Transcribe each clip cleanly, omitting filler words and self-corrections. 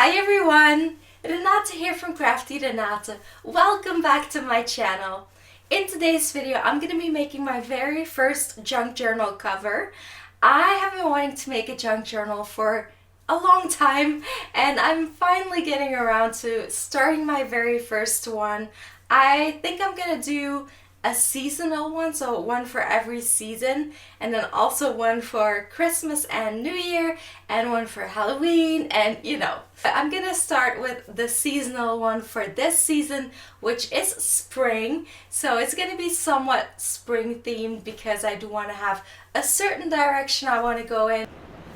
Hi everyone! Renata here from Crafty Renata. Welcome back to my channel. In today's video, I'm going to be making my very first junk journal cover. I have been wanting to make a junk journal for a long time, and I'm finally getting around to starting my very first one. I think I'm going to do a seasonal one, so one for every season, and then also one for Christmas and New Year, and one for Halloween, and I'm gonna start with the seasonal one for this season, which is spring. So it's gonna be somewhat spring themed because I do want to have a certain direction I want to go in.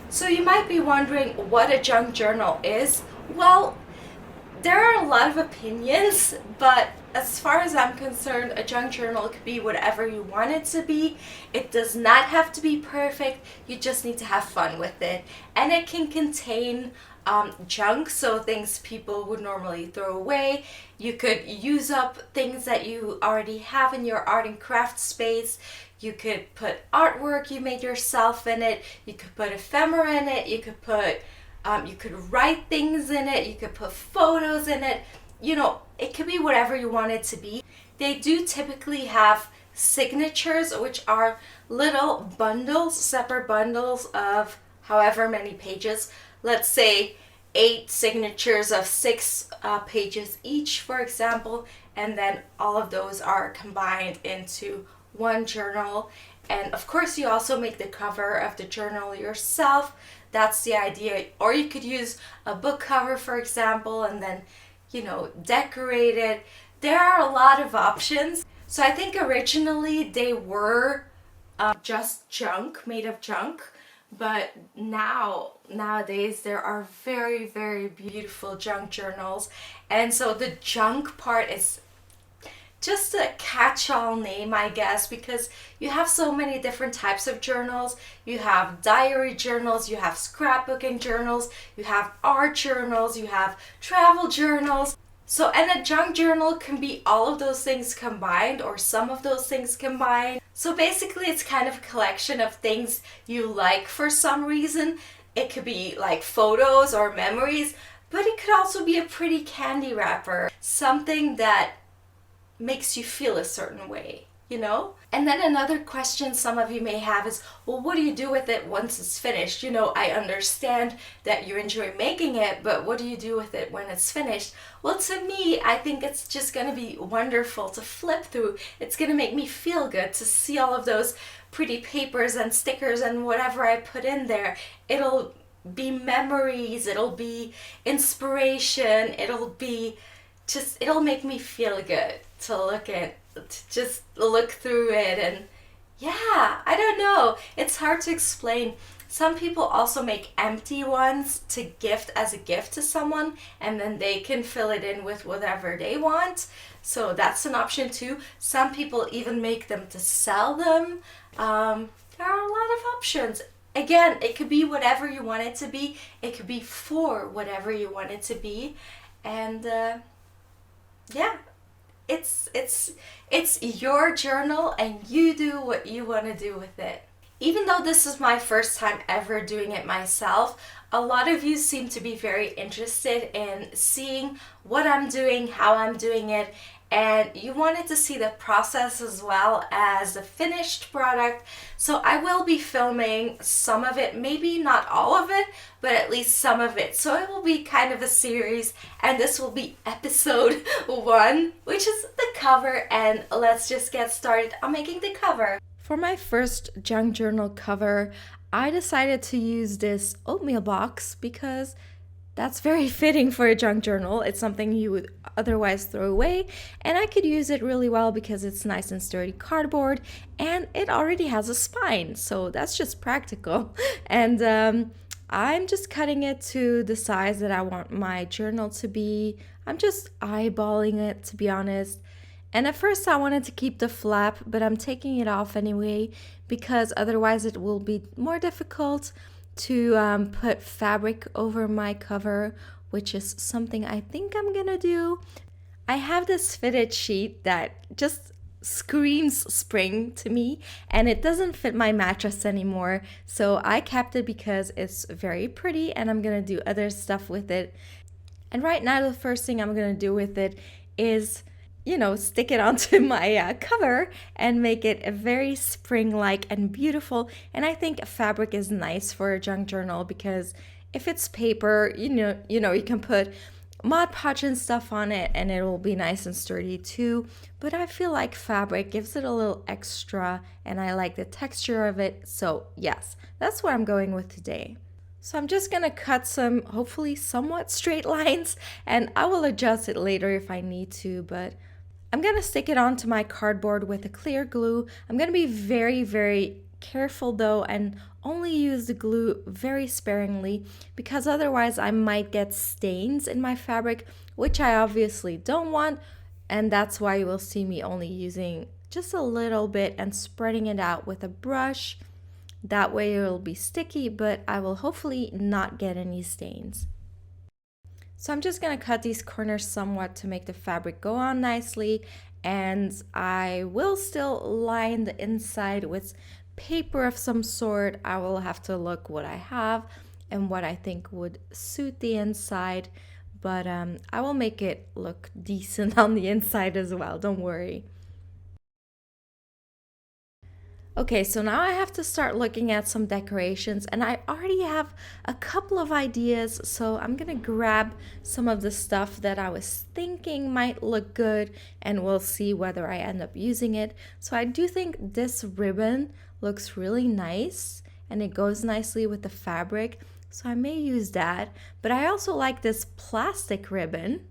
So you might be wondering what a junk journal is. Well, there are a lot of opinions, but as far as I'm concerned, a junk journal could be whatever you want it to be. It does not have to be perfect. You just need to have fun with it. And it can contain junk, so things people would normally throw away. You could use up things that you already have in your art and craft space. You could put artwork you made yourself in it. You could put ephemera in it. You could write things in it. You could put photos in it. It could be whatever you want it to be. They do typically have signatures, which are little bundles, separate bundles of however many pages. Let's say 8 signatures of 6 pages each, for example, and then all of those are combined into one journal. And of course, you also make the cover of the journal yourself. That's the idea. Or you could use a book cover, for example, and then decorate it. There are a lot of options. So I think originally they were just junk, made of junk, but nowadays there are very, very beautiful junk journals. And so the junk part is just a catch-all name, I guess, because you have so many different types of journals. You have diary journals, you have scrapbooking journals, you have art journals, you have travel journals. So, and a junk journal can be all of those things combined, or some of those things combined. So basically it's kind of a collection of things you like for some reason. It could be like photos or memories, but it could also be a pretty candy wrapper, something that makes you feel a certain way, And then another question some of you may have is, well, what do you do with it once it's finished? I understand that you enjoy making it, but what do you do with it when it's finished? Well, to me, I think it's just going to be wonderful to flip through. It's going to make me feel good to see all of those pretty papers and stickers and whatever I put in there. It'll be memories, it'll be inspiration, it'll make me feel good to just look through it. And yeah, I don't know, it's hard to explain. Some people also make empty ones to gift as a gift to someone, and then they can fill it in with whatever they want. So that's an option too. Some people even make them to sell them. There are a lot of options. Again, it could be whatever you want it to be. It could be for whatever you want it to be. And yeah, it's your journal, and you do what you want to do with it. Even though this is my first time ever doing it myself, a lot of you seem to be very interested in seeing what I'm doing, how I'm doing it, and you wanted to see the process as well as the finished product. So I will be filming some of it, maybe not all of it, but at least some of it. So it will be kind of a series, and this will be episode 1, which is the cover, and let's just get started on making the cover. For my first junk journal cover, I decided to use this oatmeal box because that's very fitting for a junk journal. It's something you would otherwise throw away, and I could use it really well because it's nice and sturdy cardboard, and it already has a spine, so that's just practical. And I'm just cutting it to the size that I want my journal to be. I'm just eyeballing it, to be honest. And at first I wanted to keep the flap, but I'm taking it off anyway because otherwise it will be more difficult to put fabric over my cover, which is something I think I'm gonna do. I have this fitted sheet that just screams spring to me, and it doesn't fit my mattress anymore, so I kept it because it's very pretty and I'm gonna do other stuff with it. And right now, the first thing I'm gonna do with it is, stick it onto my cover and make it a very spring-like and beautiful. And I think fabric is nice for a junk journal because if it's paper, you can put Mod Podge and stuff on it and it will be nice and sturdy too. But I feel like fabric gives it a little extra and I like the texture of it. So yes, that's what I'm going with today. So I'm just gonna cut some hopefully somewhat straight lines and I will adjust it later if I need to, but I'm gonna stick it onto my cardboard with a clear glue. I'm gonna be very, very careful though and only use the glue very sparingly because otherwise I might get stains in my fabric, which I obviously don't want, and that's why you will see me only using just a little bit and spreading it out with a brush. That way it'll be sticky, but I will hopefully not get any stains. So I'm just gonna cut these corners somewhat to make the fabric go on nicely, and I will still line the inside with paper of some sort. I will have to look what I have and what I think would suit the inside, but I will make it look decent on the inside as well, don't worry. Okay, so now I have to start looking at some decorations and I already have a couple of ideas, so I'm gonna grab some of the stuff that I was thinking might look good and we'll see whether I end up using it. So I do think this ribbon looks really nice and it goes nicely with the fabric, so I may use that. But I also like this plastic ribbon.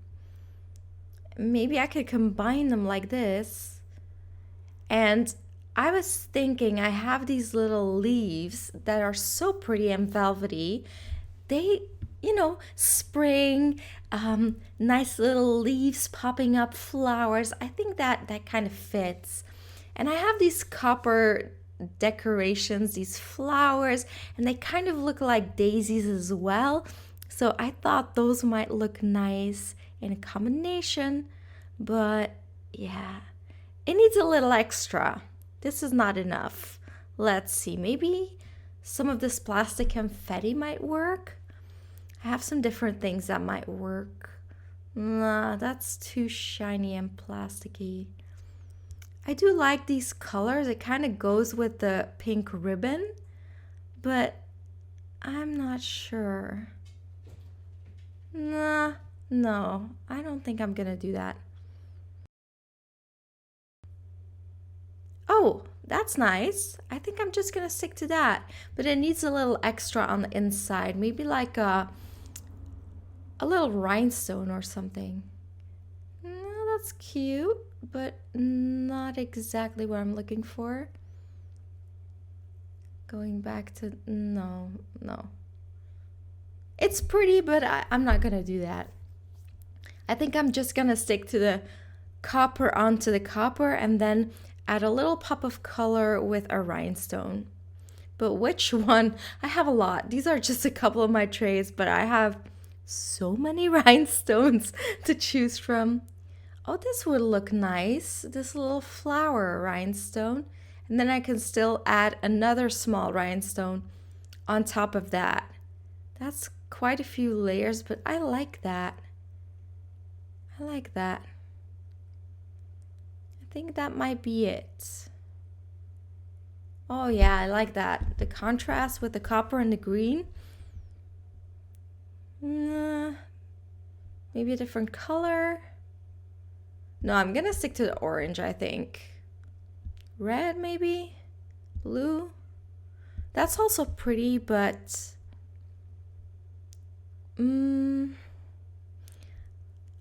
Maybe I could combine them like this. And I was thinking I have these little leaves that are so pretty and velvety. They, spring, nice little leaves popping up, flowers. I think that kind of fits. And I have these copper decorations, these flowers, and they kind of look like daisies as well. So I thought those might look nice in a combination, but yeah, it needs a little extra. This is not enough. Let's see, maybe some of this plastic confetti might work. I have some different things that might work. Nah, that's too shiny and plasticky. I do like these colors. It kind of goes with the pink ribbon, but I'm not sure. Nah, no, I don't think I'm gonna do that. Oh, that's nice. I think I'm just gonna stick to that, but it needs a little extra on the inside, maybe like a little rhinestone or something. No, that's cute, but not exactly what I'm looking for. Going back to, no. It's pretty, but I'm not gonna do that. I think I'm just gonna stick to the copper onto the copper and then add a little pop of color with a rhinestone. But which one? I have a lot. These are just a couple of my trays, but I have so many rhinestones to choose from. Oh, this would look nice. This little flower rhinestone. And then I can still add another small rhinestone on top of that. That's quite a few layers, but I like that. I like that. I think that might be it. Oh yeah, I like that. The contrast with the copper and the green. Maybe a different color. No, I'm gonna stick to the orange, I think. Red, maybe? Blue? That's also pretty, but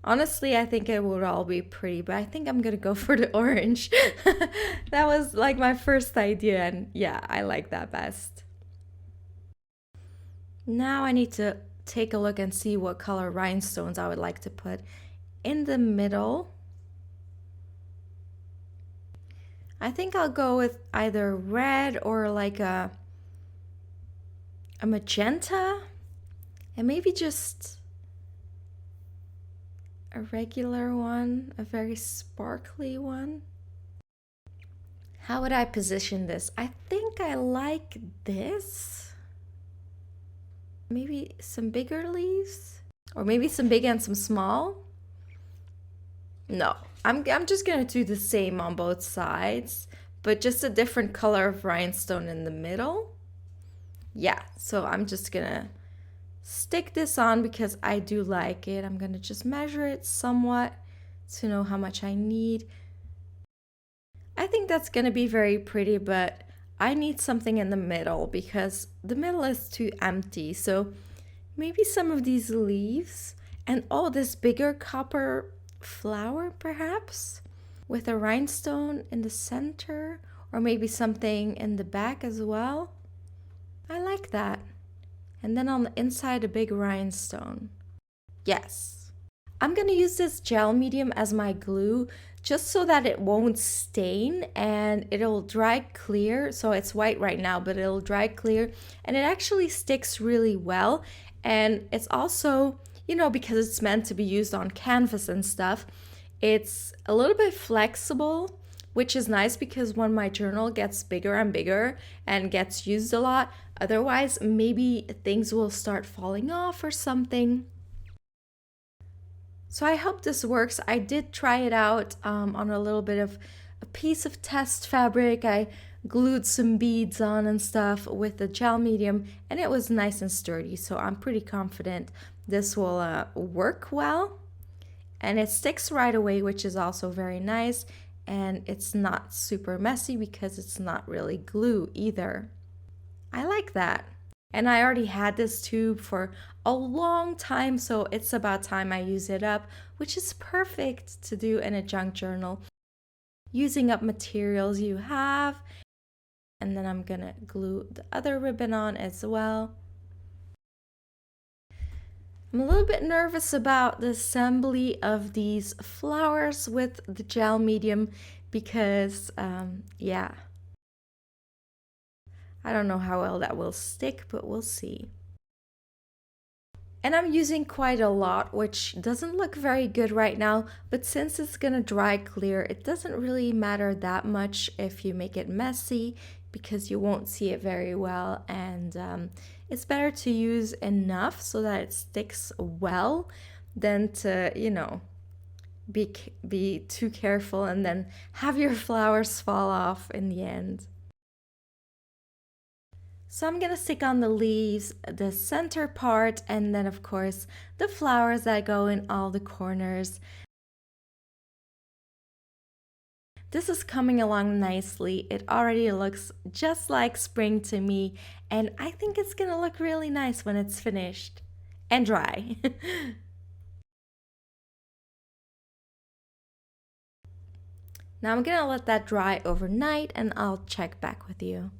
honestly, I think it would all be pretty, but I think I'm gonna go for the orange. That was like my first idea, and yeah, I like that best. Now I need to take a look and see what color rhinestones I would like to put in the middle. I think I'll go with either red or like a magenta, and maybe just a regular one, a very sparkly one. How would I position this? I think I like this. Maybe some bigger leaves. Or maybe some big and some small? No, I'm just gonna do the same on both sides, but just a different color of rhinestone in the middle. Yeah, so I'm just gonna stick this on because I do like it. I'm gonna just measure it somewhat to know how much I need. I think that's gonna be very pretty, but I need something in the middle because the middle is too empty. So maybe some of these leaves and oh, this bigger copper flower perhaps with a rhinestone in the center, or maybe something in the back as well. I like that. And then on the inside, a big rhinestone. Yes. I'm gonna use this gel medium as my glue just so that it won't stain and it'll dry clear. So it's white right now, but it'll dry clear and it actually sticks really well. And it's also, you know, because it's meant to be used on canvas and stuff, it's a little bit flexible, which is nice because when my journal gets bigger and bigger and gets used a lot, otherwise maybe things will start falling off or something. So I hope this works. I did try it out on a little bit of a piece of test fabric. I glued some beads on and stuff with the gel medium and it was nice and sturdy. So I'm pretty confident this will work well. And it sticks right away, which is also very nice. And it's not super messy because it's not really glue either. I like that. And I already had this tube for a long time, so it's about time I use it up, which is perfect to do in a junk journal. Using up materials you have. And then I'm gonna glue the other ribbon on as well. I'm a little bit nervous about the assembly of these flowers with the gel medium because, yeah, I don't know how well that will stick, but we'll see. And I'm using quite a lot, which doesn't look very good right now, but since it's gonna dry clear, it doesn't really matter that much if you make it messy because you won't see it very well, and it's better to use enough so that it sticks well than to, you know, be too careful and then have your flowers fall off in the end. So I'm gonna stick on the leaves, the center part, and then of course the flowers that go in all the corners. This is coming along nicely. It already looks just like spring to me, and I think it's gonna look really nice when it's finished and dry. Now I'm gonna let that dry overnight and I'll check back with you.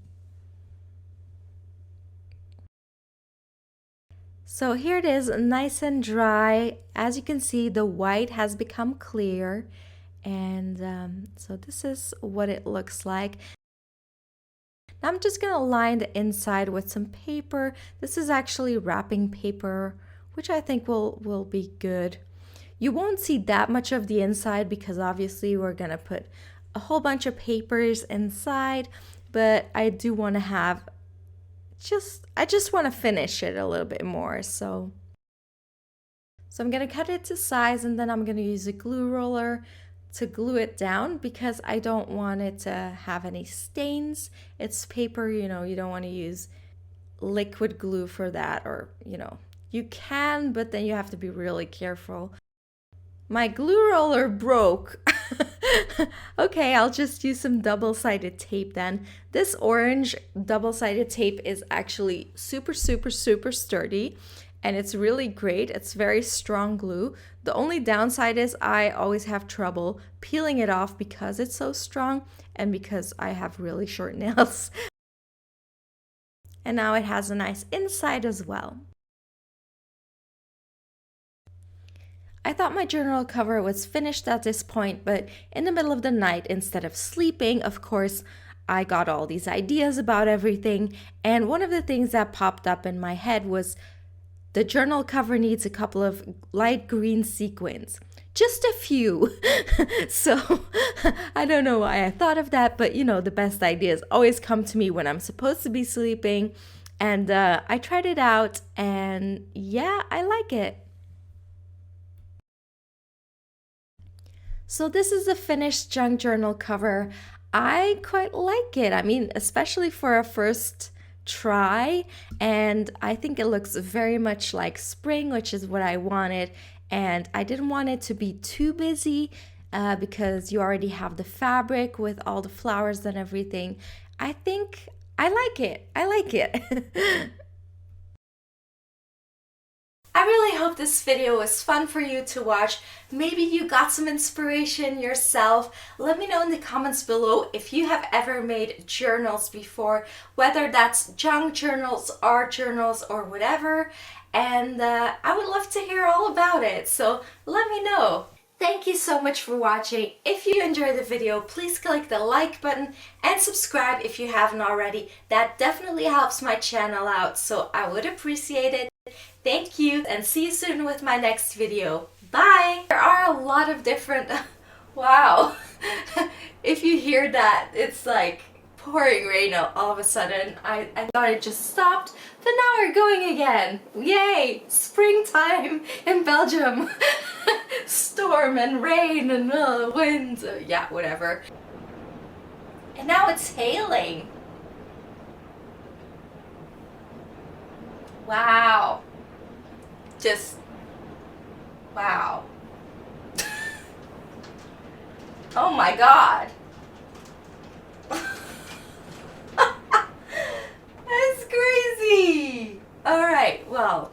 So here it is, nice and dry. As you can see, the white has become clear. And so this is what it looks like. Now I'm just gonna line the inside with some paper. This is actually wrapping paper, which I think will be good. You won't see that much of the inside because obviously we're gonna put a whole bunch of papers inside, but I do want to have I just want to finish it a little bit more. So I'm gonna cut it to size and then I'm gonna use a glue roller to glue it down because I don't want it to have any stains. It's paper, you know, you don't want to use liquid glue for that, or, you know, you can, but then you have to be really careful. My glue roller broke. Okay, I'll just use some double-sided tape then. This orange double-sided tape is actually super sturdy. And it's really great. It's very strong glue. The only downside is I always have trouble peeling it off because it's so strong and because I have really short nails. And now it has a nice inside as well. I thought my journal cover was finished at this point, but in the middle of the night, instead of sleeping, of course, I got all these ideas about everything. And one of the things that popped up in my head was the journal cover needs a couple of light green sequins. Just a few. So I don't know why I thought of that, but you know, the best ideas always come to me when I'm supposed to be sleeping. And I tried it out and yeah, I like it. So this is a finished junk journal cover. I quite like it. I mean, especially for a first try, and I think it looks very much like spring, which is what I wanted. And I didn't want it to be too busy because you already have the fabric with all the flowers and everything. I think I like it. I like it. I really hope this video was fun for you to watch. Maybe you got some inspiration yourself. Let me know in the comments below if you have ever made journals before, whether that's junk journals, art journals, or whatever. And I would love to hear all about it, so let me know. Thank you so much for watching. If you enjoyed the video, please click the like button and subscribe if you haven't already. That definitely helps my channel out, so I would appreciate it. Thank you, and see you soon with my next video. Bye! There are a lot of different... Wow! If you hear that, it's like pouring rain all of a sudden. I thought it just stopped, but now we're going again. Yay! Springtime in Belgium. Storm and rain and wind. Yeah, whatever. And now it's hailing. Wow. Just, wow. Oh my God. That's crazy. All right, well.